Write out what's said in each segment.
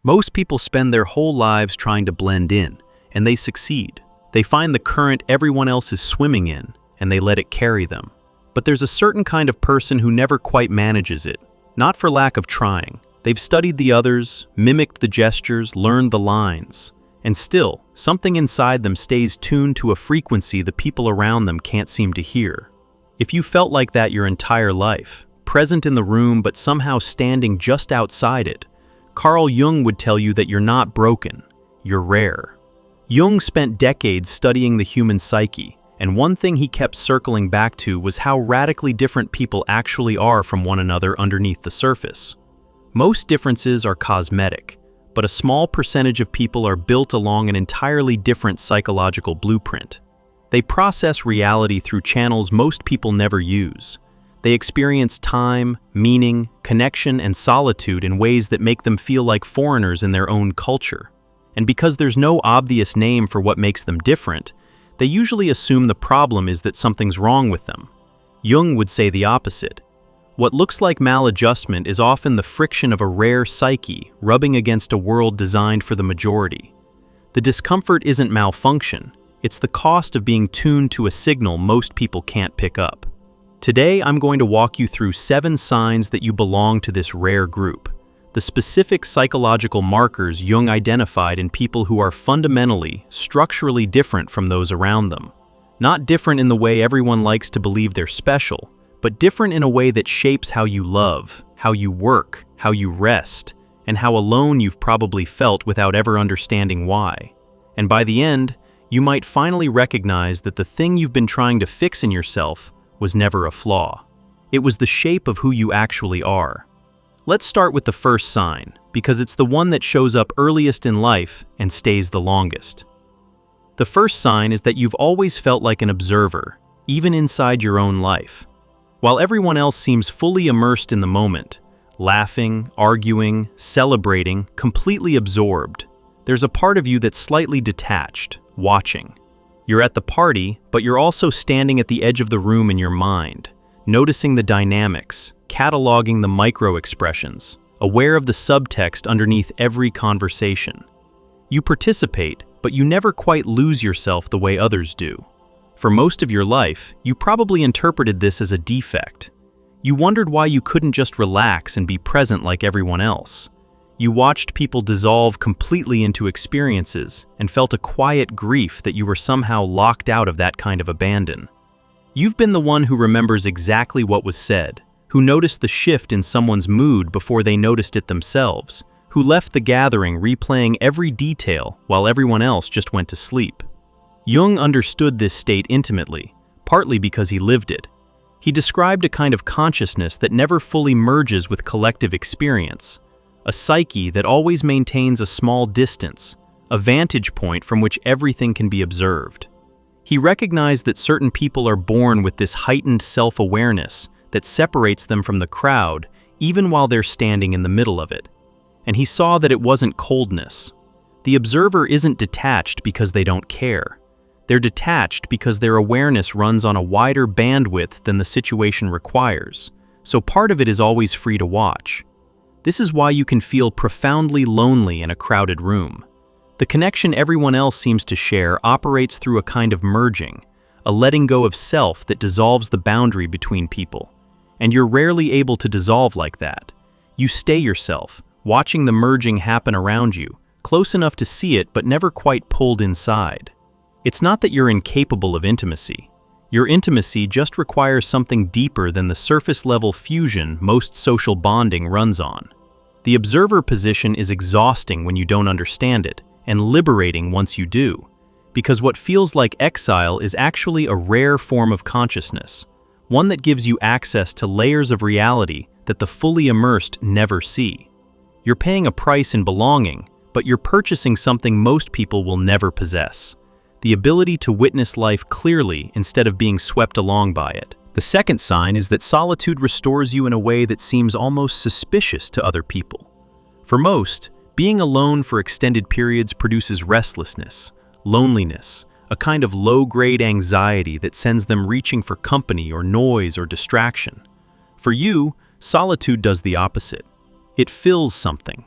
Most people spend their whole lives trying to blend in, and they succeed. They find the current everyone else is swimming in, and they let it carry them. But there's a certain kind of person who never quite manages it, not for lack of trying. They've studied the others, mimicked the gestures, learned the lines, and still, something inside them stays tuned to a frequency the people around them can't seem to hear. If you felt like that your entire life, present in the room but somehow standing just outside it, Carl Jung would tell you that you're not broken, you're rare. Jung spent decades studying the human psyche, and one thing he kept circling back to was how radically different people actually are from one another underneath the surface. Most differences are cosmetic, but a small percentage of people are built along an entirely different psychological blueprint. They process reality through channels most people never use. They experience time, meaning, connection, and solitude in ways that make them feel like foreigners in their own culture. And because there's no obvious name for what makes them different, they usually assume the problem is that something's wrong with them. Jung would say the opposite. What looks like maladjustment is often the friction of a rare psyche rubbing against a world designed for the majority. The discomfort isn't malfunction, it's the cost of being tuned to a signal most people can't pick up. Today, I'm going to walk you through 7 signs that you belong to this rare group, the specific psychological markers Jung identified in people who are fundamentally, structurally different from those around them. Not different in the way everyone likes to believe they're special, but different in a way that shapes how you love, how you work, how you rest, and how alone you've probably felt without ever understanding why. And by the end, you might finally recognize that the thing you've been trying to fix in yourself was never a flaw. It was the shape of who you actually are. Let's start with the first sign, because it's the one that shows up earliest in life and stays the longest. The first sign is that you've always felt like an observer, even inside your own life. While everyone else seems fully immersed in the moment, laughing, arguing, celebrating, completely absorbed, there's a part of you that's slightly detached, watching. You're at the party, but you're also standing at the edge of the room in your mind, noticing the dynamics, cataloging the micro-expressions, aware of the subtext underneath every conversation. You participate, but you never quite lose yourself the way others do. For most of your life, you probably interpreted this as a defect. You wondered why you couldn't just relax and be present like everyone else. You watched people dissolve completely into experiences and felt a quiet grief that you were somehow locked out of that kind of abandon. You've been the one who remembers exactly what was said, who noticed the shift in someone's mood before they noticed it themselves, who left the gathering replaying every detail while everyone else just went to sleep. Jung understood this state intimately, partly because he lived it. He described a kind of consciousness that never fully merges with collective experience, a psyche that always maintains a small distance, a vantage point from which everything can be observed. He recognized that certain people are born with this heightened self-awareness that separates them from the crowd even while they're standing in the middle of it. And he saw that it wasn't coldness. The observer isn't detached because they don't care. They're detached because their awareness runs on a wider bandwidth than the situation requires, so part of it is always free to watch. This is why you can feel profoundly lonely in a crowded room. The connection everyone else seems to share operates through a kind of merging, a letting go of self that dissolves the boundary between people. And you're rarely able to dissolve like that. You stay yourself, watching the merging happen around you, close enough to see it but never quite pulled inside. It's not that you're incapable of intimacy. Your intimacy just requires something deeper than the surface-level fusion most social bonding runs on. The observer position is exhausting when you don't understand it, and liberating once you do, because what feels like exile is actually a rare form of consciousness, one that gives you access to layers of reality that the fully immersed never see. You're paying a price in belonging, but you're purchasing something most people will never possess: the ability to witness life clearly instead of being swept along by it. The second sign is that solitude restores you in a way that seems almost suspicious to other people. For most, being alone for extended periods produces restlessness, loneliness, a kind of low-grade anxiety that sends them reaching for company or noise or distraction. For you, solitude does the opposite. It fills something.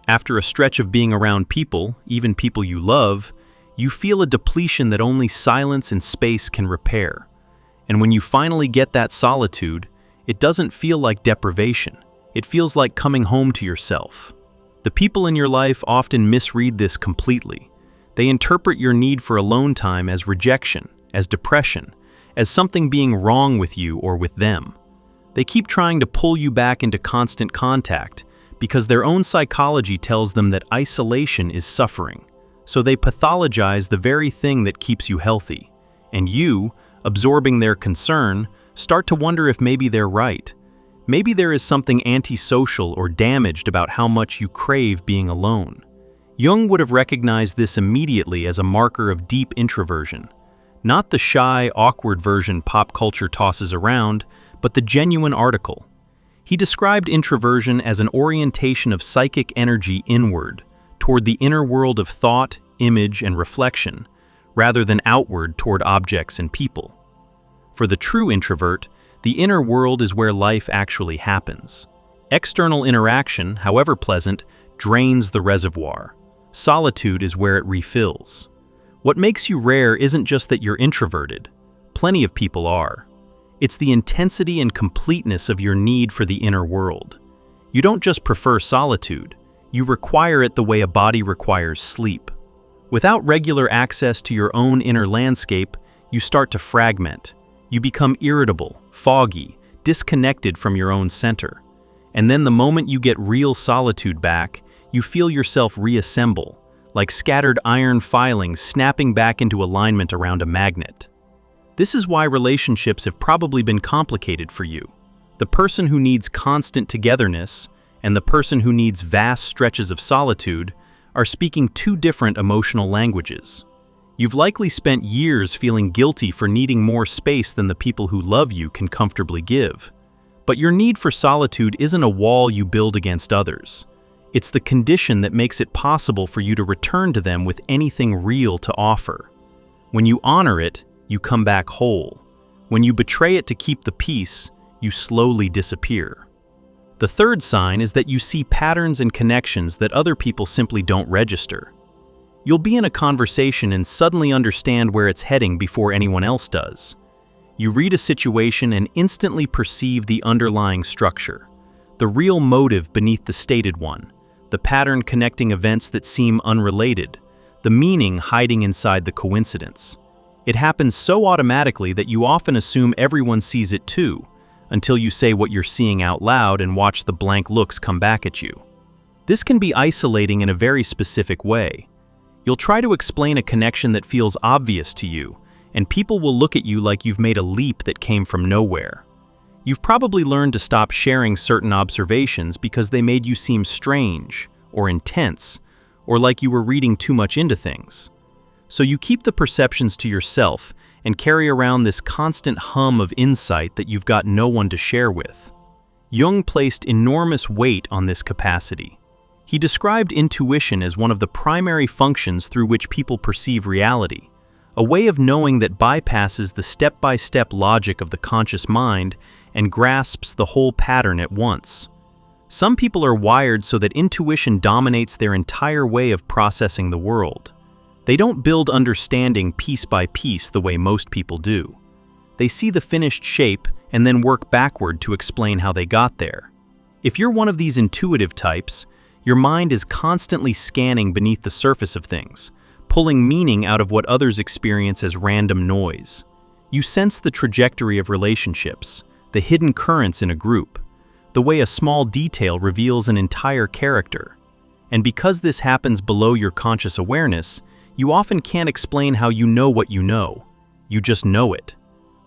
After a stretch of being around people, even people you love, you feel a depletion that only silence and space can repair. And when you finally get that solitude, it doesn't feel like deprivation. It feels like coming home to yourself. The people in your life often misread this completely. They interpret your need for alone time as rejection, as depression, as something being wrong with you or with them. They keep trying to pull you back into constant contact because their own psychology tells them that isolation is suffering. So they pathologize the very thing that keeps you healthy. And you, absorbing their concern, start to wonder if maybe they're right. Maybe there is something antisocial or damaged about how much you crave being alone. Jung would have recognized this immediately as a marker of deep introversion. Not the shy, awkward version pop culture tosses around, but the genuine article. He described introversion as an orientation of psychic energy inward, toward the inner world of thought, image, and reflection, rather than outward toward objects and people. For the true introvert, the inner world is where life actually happens. External interaction, however pleasant, drains the reservoir. Solitude is where it refills. What makes you rare isn't just that you're introverted. Plenty of people are. It's the intensity and completeness of your need for the inner world. You don't just prefer solitude, you require it the way a body requires sleep. Without regular access to your own inner landscape, you start to fragment. You become irritable, foggy, disconnected from your own center. And then the moment you get real solitude back, you feel yourself reassemble, like scattered iron filings snapping back into alignment around a magnet. This is why relationships have probably been complicated for you. The person who needs constant togetherness and the person who needs vast stretches of solitude are speaking two different emotional languages. You've likely spent years feeling guilty for needing more space than the people who love you can comfortably give. But your need for solitude isn't a wall you build against others. It's the condition that makes it possible for you to return to them with anything real to offer. When you honor it, you come back whole. When you betray it to keep the peace, you slowly disappear. The third sign is that you see patterns and connections that other people simply don't register. You'll be in a conversation and suddenly understand where it's heading before anyone else does. You read a situation and instantly perceive the underlying structure, the real motive beneath the stated one, the pattern connecting events that seem unrelated, the meaning hiding inside the coincidence. It happens so automatically that you often assume everyone sees it too, until you say what you're seeing out loud and watch the blank looks come back at you. This can be isolating in a very specific way. You'll try to explain a connection that feels obvious to you, and people will look at you like you've made a leap that came from nowhere. You've probably learned to stop sharing certain observations because they made you seem strange, or intense, or like you were reading too much into things. So you keep the perceptions to yourself and carry around this constant hum of insight that you've got no one to share with. Jung placed enormous weight on this capacity. He described intuition as one of the primary functions through which people perceive reality, a way of knowing that bypasses the step-by-step logic of the conscious mind and grasps the whole pattern at once. Some people are wired so that intuition dominates their entire way of processing the world. They don't build understanding piece by piece the way most people do. They see the finished shape and then work backward to explain how they got there. If you're one of these intuitive types, your mind is constantly scanning beneath the surface of things, pulling meaning out of what others experience as random noise. You sense the trajectory of relationships, the hidden currents in a group, the way a small detail reveals an entire character. And because this happens below your conscious awareness, you often can't explain how you know what you know. You just know it,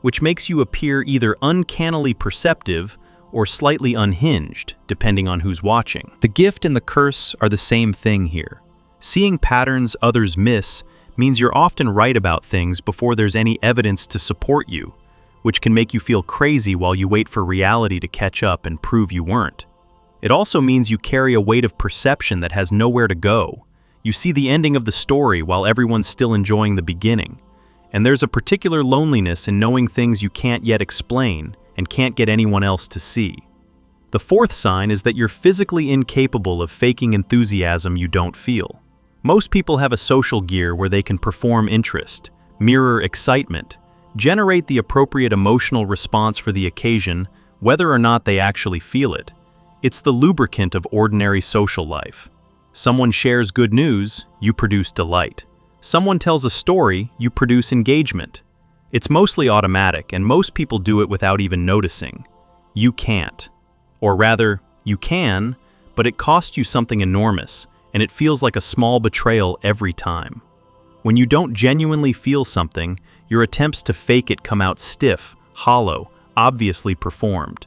which makes you appear either uncannily perceptive or slightly unhinged, depending on who's watching. The gift and the curse are the same thing here. Seeing patterns others miss means you're often right about things before there's any evidence to support you, which can make you feel crazy while you wait for reality to catch up and prove you weren't. It also means you carry a weight of perception that has nowhere to go. You see the ending of the story while everyone's still enjoying the beginning. And there's a particular loneliness in knowing things you can't yet explain and can't get anyone else to see. The The fourth sign is that you're physically incapable of faking enthusiasm you don't feel. Most people have a social gear where they can perform interest, mirror excitement, generate the appropriate emotional response for the occasion, whether or not they actually feel it. It's the lubricant of ordinary social life. Someone shares good news, you produce delight. Someone tells a story, you produce engagement. It's mostly automatic, and most people do it without even noticing. You can't. Or rather, you can, but it costs you something enormous, and it feels like a small betrayal every time. When you don't genuinely feel something, your attempts to fake it come out stiff, hollow, obviously performed.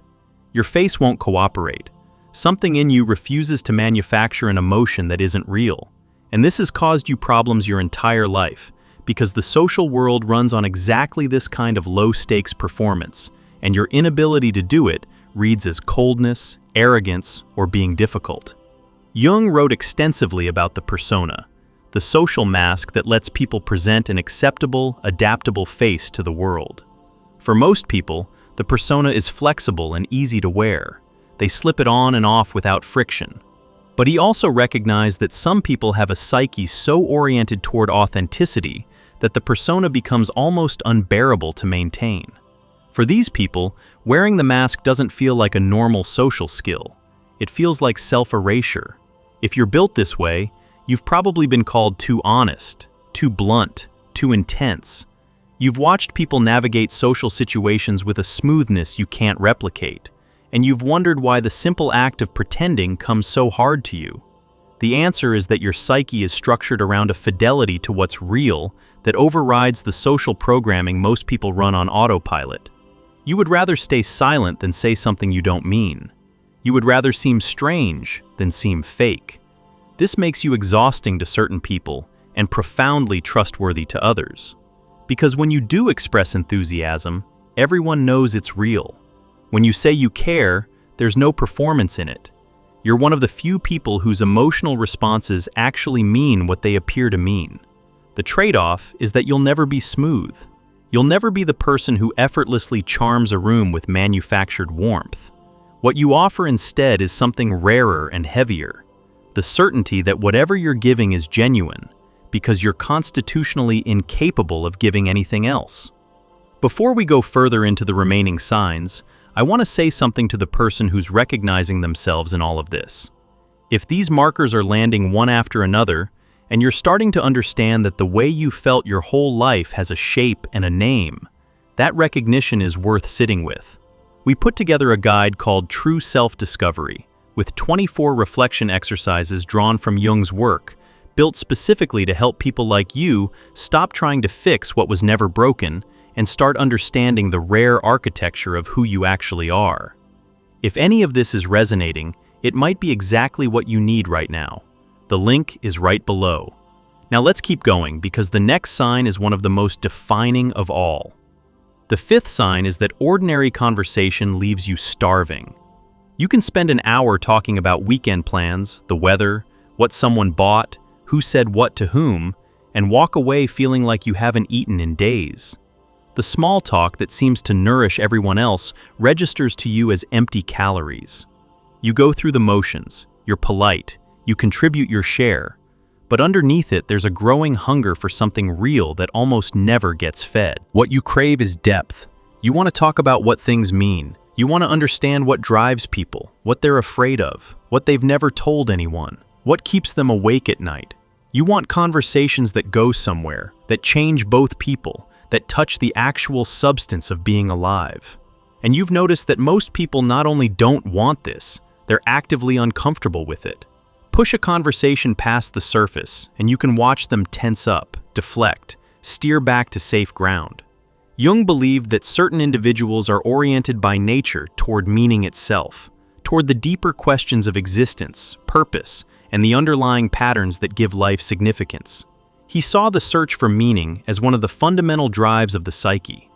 Your face won't cooperate. Something in you refuses to manufacture an emotion that isn't real. And this has caused you problems your entire life, because the social world runs on exactly this kind of low-stakes performance, and your inability to do it reads as coldness, arrogance, or being difficult. Jung wrote extensively about the persona, the social mask that lets people present an acceptable, adaptable face to the world. For most people, the persona is flexible and easy to wear. They slip it on and off without friction. But he also recognized that some people have a psyche so oriented toward authenticity that the persona becomes almost unbearable to maintain. For these people, wearing the mask doesn't feel like a normal social skill. It feels like self-erasure. If you're built this way, you've probably been called too honest, too blunt, too intense. You've watched people navigate social situations with a smoothness you can't replicate, and you've wondered why the simple act of pretending comes so hard to you. The answer is that your psyche is structured around a fidelity to what's real that overrides the social programming most people run on autopilot. You would rather stay silent than say something you don't mean. You would rather seem strange than seem fake. This makes you exhausting to certain people and profoundly trustworthy to others. Because when you do express enthusiasm, everyone knows it's real. When you say you care, there's no performance in it. You're one of the few people whose emotional responses actually mean what they appear to mean. The trade-off is that you'll never be smooth. You'll never be the person who effortlessly charms a room with manufactured warmth. What you offer instead is something rarer and heavier. The certainty that whatever you're giving is genuine, because you're constitutionally incapable of giving anything else. Before we go further into the remaining signs, I want to say something to the person who's recognizing themselves in all of this. If these markers are landing one after another, and you're starting to understand that the way you felt your whole life has a shape and a name, that recognition is worth sitting with. We put together a guide called True Self-Discovery, with 24 reflection exercises drawn from Jung's work, built specifically to help people like you stop trying to fix what was never broken and start understanding the rare architecture of who you actually are. If any of this is resonating, it might be exactly what you need right now. The link is right below. Now let's keep going, because the next sign is one of the most defining of all. The fifth sign is that ordinary conversation leaves you starving. You can spend an hour talking about weekend plans, the weather, what someone bought, who said what to whom, and walk away feeling like you haven't eaten in days. The small talk that seems to nourish everyone else registers to you as empty calories. You go through the motions, you're polite, you contribute your share, but underneath it there's a growing hunger for something real that almost never gets fed. What you crave is depth. You want to talk about what things mean. You want to understand what drives people, what they're afraid of, what they've never told anyone, what keeps them awake at night. You want conversations that go somewhere, that change both people, that touch the actual substance of being alive. And you've noticed that most people not only don't want this, they're actively uncomfortable with it. Push a conversation past the surface, and you can watch them tense up, deflect, steer back to safe ground. Jung believed that certain individuals are oriented by nature toward meaning itself, toward the deeper questions of existence, purpose, and the underlying patterns that give life significance. He saw the search for meaning as one of the fundamental drives of the psyche,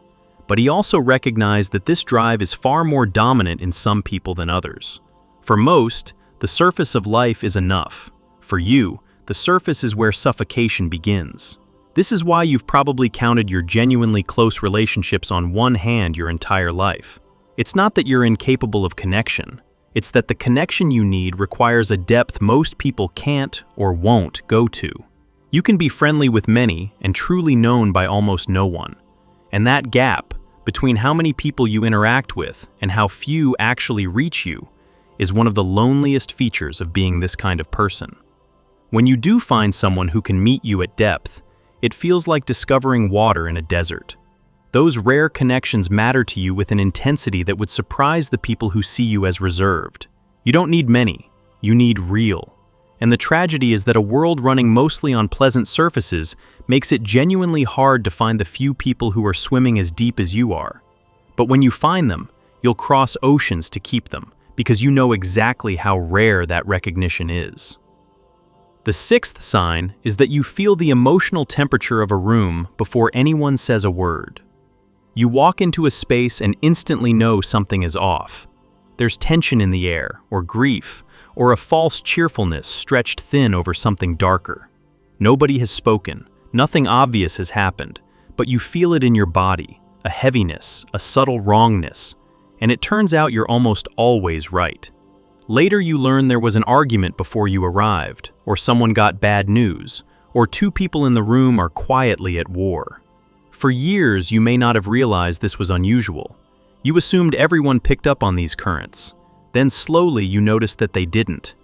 but he also recognized that this drive is far more dominant in some people than others. For most, the surface of life is enough. For you, the surface is where suffocation begins. This is why you've probably counted your genuinely close relationships on one hand your entire life. It's not that you're incapable of connection. It's that the connection you need requires a depth most people can't or won't go to. You can be friendly with many and truly known by almost no one. And that gap between how many people you interact with and how few actually reach you is one of the loneliest features of being this kind of person. When you do find someone who can meet you at depth, it feels like discovering water in a desert. Those rare connections matter to you with an intensity that would surprise the people who see you as reserved. You don't need many, you need real. And the tragedy is that a world running mostly on pleasant surfaces makes it genuinely hard to find the few people who are swimming as deep as you are. But when you find them, you'll cross oceans to keep them, because you know exactly how rare that recognition is. The sixth sign is that you feel the emotional temperature of a room before anyone says a word. You walk into a space and instantly know something is off. There's tension in the air, or grief, or a false cheerfulness stretched thin over something darker. Nobody has spoken, nothing obvious has happened, but you feel it in your body, a heaviness, a subtle wrongness, and it turns out you're almost always right. Later you learn there was an argument before you arrived, or someone got bad news, or two people in the room are quietly at war. For years you may not have realized this was unusual. You assumed everyone picked up on these currents. Then slowly you noticed that they didn't.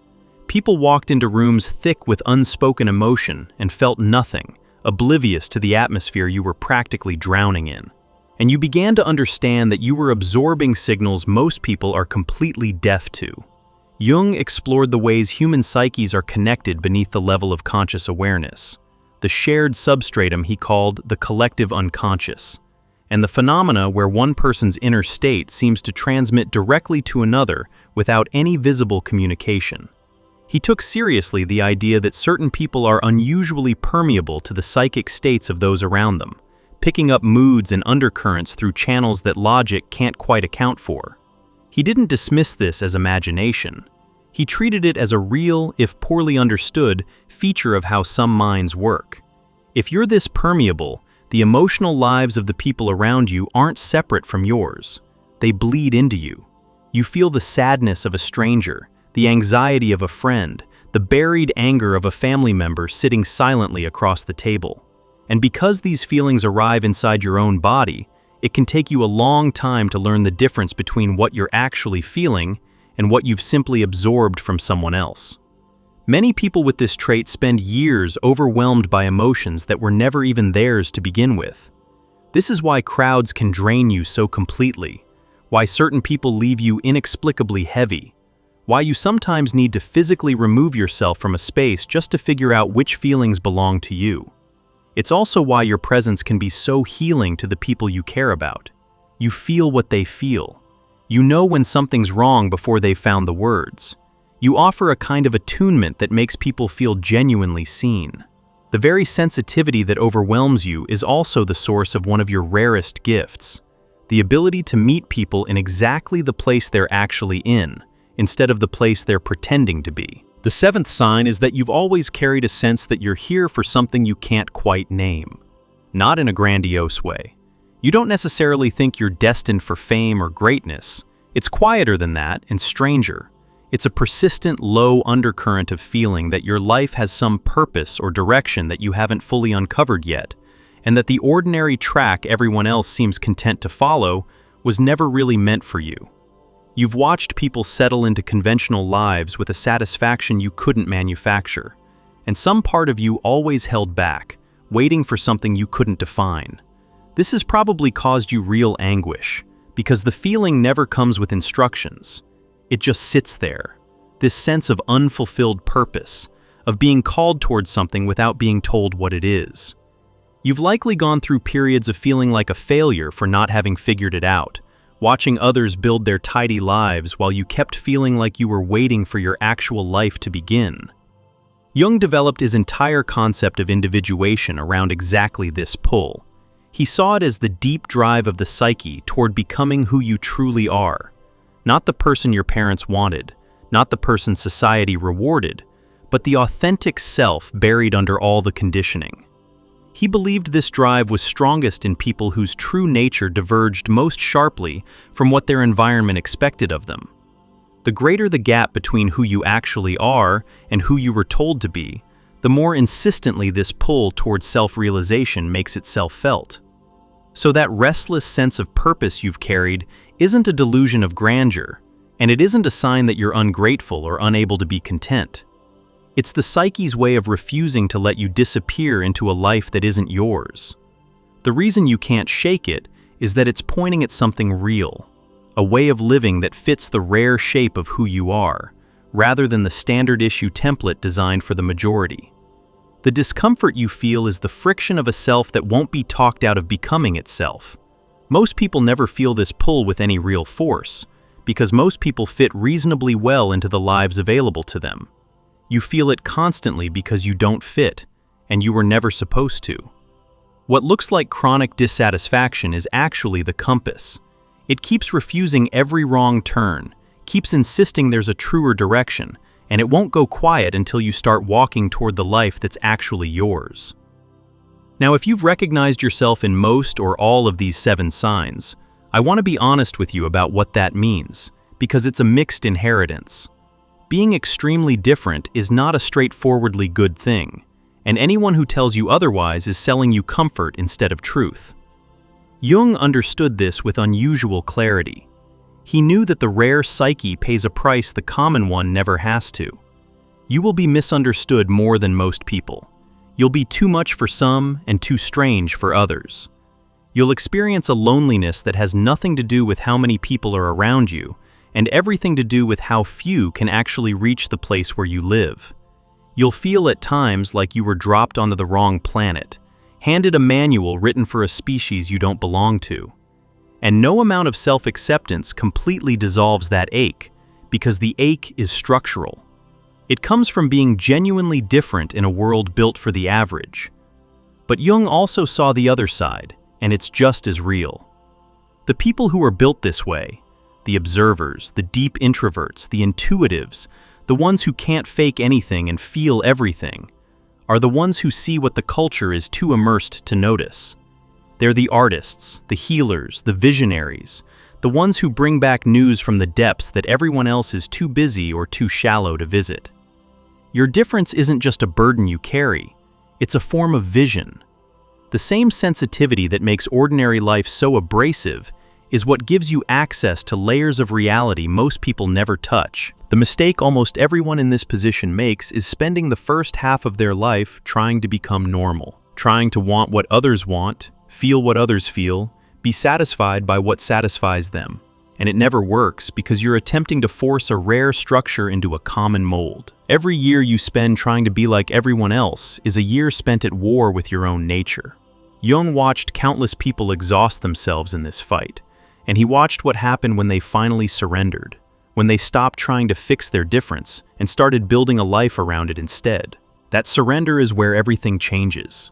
People walked into rooms thick with unspoken emotion and felt nothing, oblivious to the atmosphere you were practically drowning in. And you began to understand that you were absorbing signals most people are completely deaf to. Jung explored the ways human psyches are connected beneath the level of conscious awareness, the shared substratum he called the collective unconscious, and the phenomena where one person's inner state seems to transmit directly to another without any visible communication. He took seriously the idea that certain people are unusually permeable to the psychic states of those around them, picking up moods and undercurrents through channels that logic can't quite account for. He didn't dismiss this as imagination. He treated it as a real, if poorly understood, feature of how some minds work. If you're this permeable, the emotional lives of the people around you aren't separate from yours. They bleed into you. You feel the sadness of a stranger, the anxiety of a friend, the buried anger of a family member sitting silently across the table. And because these feelings arrive inside your own body, it can take you a long time to learn the difference between what you're actually feeling and what you've simply absorbed from someone else. Many people with this trait spend years overwhelmed by emotions that were never even theirs to begin with. This is why crowds can drain you so completely, why certain people leave you inexplicably heavy, why you sometimes need to physically remove yourself from a space just to figure out which feelings belong to you. It's also why your presence can be so healing to the people you care about. You feel what they feel. You know when something's wrong before they've found the words. You offer a kind of attunement that makes people feel genuinely seen. The very sensitivity that overwhelms you is also the source of one of your rarest gifts, the ability to meet people in exactly the place they're actually in, instead of the place they're pretending to be. The seventh sign is that you've always carried a sense that you're here for something you can't quite name. Not in a grandiose way. You don't necessarily think you're destined for fame or greatness. It's quieter than that and stranger. It's a persistent, low undercurrent of feeling that your life has some purpose or direction that you haven't fully uncovered yet, and that the ordinary track everyone else seems content to follow was never really meant for you. You've watched people settle into conventional lives with a satisfaction you couldn't manufacture, and some part of you always held back, waiting for something you couldn't define. This has probably caused you real anguish, because the feeling never comes with instructions. It just sits there, this sense of unfulfilled purpose, of being called towards something without being told what it is. You've likely gone through periods of feeling like a failure for not having figured it out, watching others build their tidy lives while you kept feeling like you were waiting for your actual life to begin. Jung developed his entire concept of individuation around exactly this pull. He saw it as the deep drive of the psyche toward becoming who you truly are. Not the person your parents wanted, not the person society rewarded, but the authentic self buried under all the conditioning. He believed this drive was strongest in people whose true nature diverged most sharply from what their environment expected of them. The greater the gap between who you actually are and who you were told to be, the more insistently this pull towards self-realization makes itself felt. So that restless sense of purpose you've carried isn't a delusion of grandeur, and it isn't a sign that you're ungrateful or unable to be content. It's the psyche's way of refusing to let you disappear into a life that isn't yours. The reason you can't shake it is that it's pointing at something real, a way of living that fits the rare shape of who you are, rather than the standard issue template designed for the majority. The discomfort you feel is the friction of a self that won't be talked out of becoming itself. Most people never feel this pull with any real force, because most people fit reasonably well into the lives available to them. You feel it constantly because you don't fit, and you were never supposed to. What looks like chronic dissatisfaction is actually the compass. It keeps refusing every wrong turn, keeps insisting there's a truer direction, and it won't go quiet until you start walking toward the life that's actually yours. Now, if you've recognized yourself in most or all of these 7 signs, I want to be honest with you about what that means, because it's a mixed inheritance. Being extremely different is not a straightforwardly good thing, and anyone who tells you otherwise is selling you comfort instead of truth. Jung understood this with unusual clarity. He knew that the rare psyche pays a price the common one never has to. You will be misunderstood more than most people. You'll be too much for some and too strange for others. You'll experience a loneliness that has nothing to do with how many people are around you, and everything to do with how few can actually reach the place where you live. You'll feel at times like you were dropped onto the wrong planet, handed a manual written for a species you don't belong to. And no amount of self-acceptance completely dissolves that ache, because the ache is structural. It comes from being genuinely different in a world built for the average. But Jung also saw the other side, and it's just as real. The people who are built this way, the observers, the deep introverts, the intuitives, the ones who can't fake anything and feel everything, are the ones who see what the culture is too immersed to notice. They're the artists, the healers, the visionaries, the ones who bring back news from the depths that everyone else is too busy or too shallow to visit. Your difference isn't just a burden you carry, it's a form of vision. The same sensitivity that makes ordinary life so abrasive is what gives you access to layers of reality most people never touch. The mistake almost everyone in this position makes is spending the first half of their life trying to become normal, trying to want what others want, feel what others feel, be satisfied by what satisfies them. And it never works because you're attempting to force a rare structure into a common mold. Every year you spend trying to be like everyone else is a year spent at war with your own nature. Jung watched countless people exhaust themselves in this fight, and he watched what happened when they finally surrendered, when they stopped trying to fix their difference and started building a life around it instead. That surrender is where everything changes.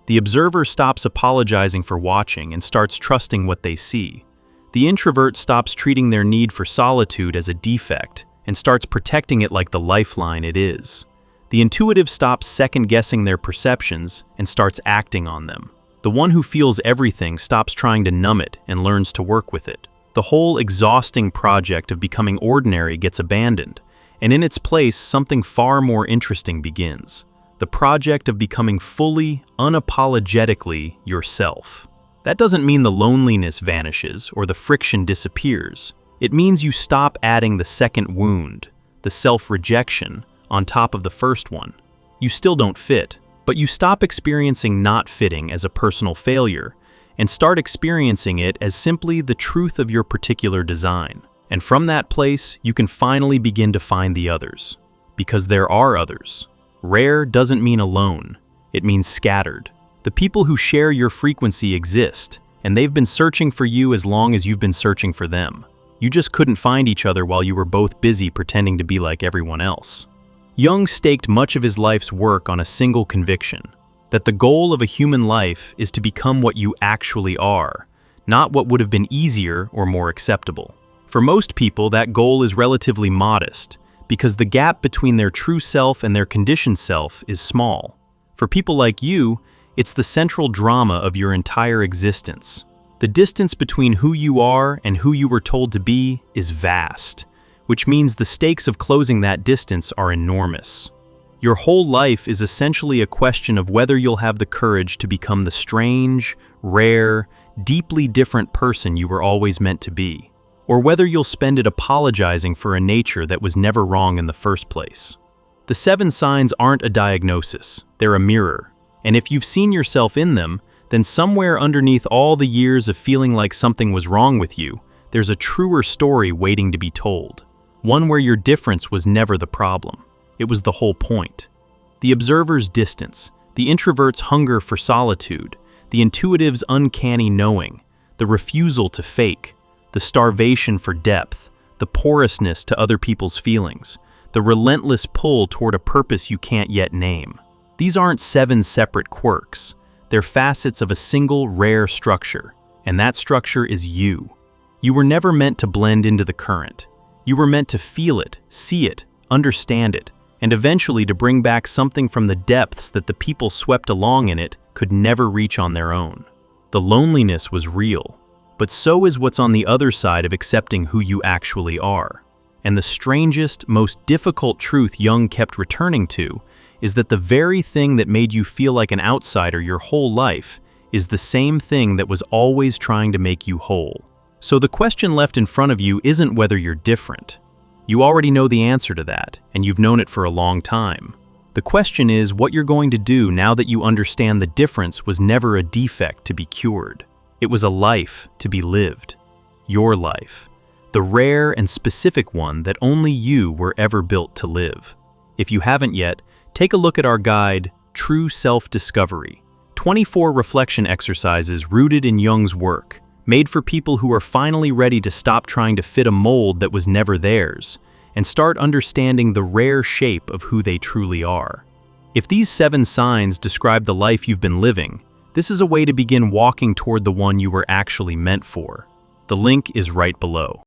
The observer stops apologizing for watching and starts trusting what they see. The introvert stops treating their need for solitude as a defect and starts protecting it like the lifeline it is. The intuitive stops second-guessing their perceptions and starts acting on them. The one who feels everything stops trying to numb it and learns to work with it. The whole exhausting project of becoming ordinary gets abandoned, and in its place, something far more interesting begins. The project of becoming fully, unapologetically yourself. That doesn't mean the loneliness vanishes or the friction disappears. It means you stop adding the second wound, the self-rejection, on top of the first one. You still don't fit, but you stop experiencing not fitting as a personal failure and start experiencing it as simply the truth of your particular design. And from that place, you can finally begin to find the others, because there are others. Rare doesn't mean alone, it means scattered. The people who share your frequency exist, and they've been searching for you as long as you've been searching for them. You just couldn't find each other while you were both busy pretending to be like everyone else. Jung staked much of his life's work on a single conviction, that the goal of a human life is to become what you actually are, not what would have been easier or more acceptable. For most people, that goal is relatively modest, because the gap between their true self and their conditioned self is small. For people like you, it's the central drama of your entire existence. The distance between who you are and who you were told to be is vast, which means the stakes of closing that distance are enormous. Your whole life is essentially a question of whether you'll have the courage to become the strange, rare, deeply different person you were always meant to be, or whether you'll spend it apologizing for a nature that was never wrong in the first place. The 7 signs aren't a diagnosis, they're a mirror, and if you've seen yourself in them, then somewhere underneath all the years of feeling like something was wrong with you, there's a truer story waiting to be told. One where your difference was never the problem. It was the whole point. The observer's distance, the introvert's hunger for solitude, the intuitive's uncanny knowing, the refusal to fake, the starvation for depth, the porousness to other people's feelings, the relentless pull toward a purpose you can't yet name. These aren't 7 separate quirks. They're facets of a single, rare structure, and that structure is you. You were never meant to blend into the current. You were meant to feel it, see it, understand it, and eventually to bring back something from the depths that the people swept along in it could never reach on their own. The loneliness was real, but so is what's on the other side of accepting who you actually are. And the strangest, most difficult truth Jung kept returning to is that the very thing that made you feel like an outsider your whole life is the same thing that was always trying to make you whole. So the question left in front of you isn't whether you're different. You already know the answer to that, and you've known it for a long time. The question is what you're going to do now that you understand the difference was never a defect to be cured. It was a life to be lived. Your life. The rare and specific one that only you were ever built to live. If you haven't yet, take a look at our guide, True Self-Discovery. 24 reflection exercises rooted in Jung's work, made for people who are finally ready to stop trying to fit a mold that was never theirs, and start understanding the rare shape of who they truly are. If these 7 signs describe the life you've been living, this is a way to begin walking toward the one you were actually meant for. The link is right below.